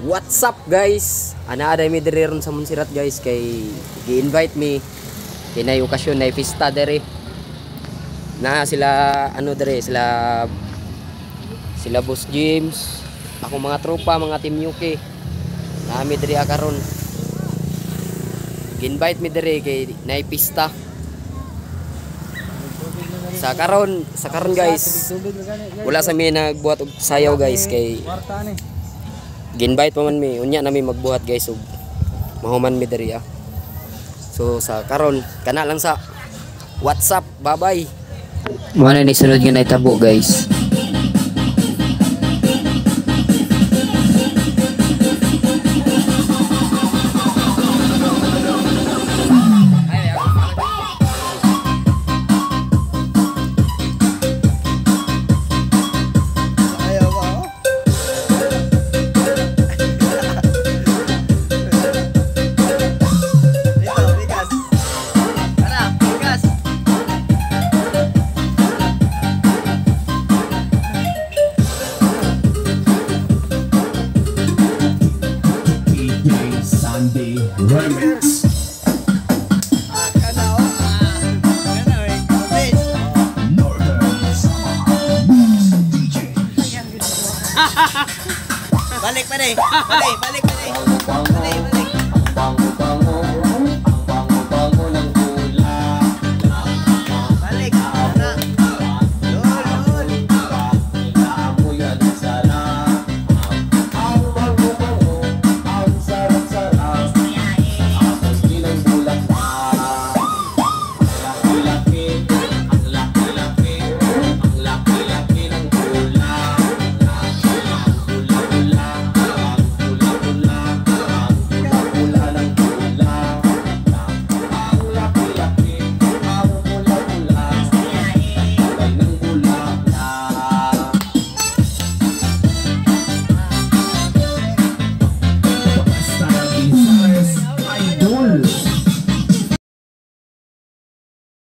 What's up guys? Ana ada mi diri ron sa Monserrat guys kay gi-invite mi kay nay okasyon nay pista diri. Na sila ano diri sila Boss James, ako mga tropa, mga team Yuki. Na mi diri karon. Gi-invite mi diri kay nay pista. Sa karon guys. Wala sa mi nagbuhat og sayaw guys kay ginbite pa man mi unya na mi magbuhat guys ug mahuman mi diri so sa karon kana lang sa WhatsApp. Bye bye. Mo na ni sunod nga naitabo guys. Remix. Balik pa rin. Balik pa rin.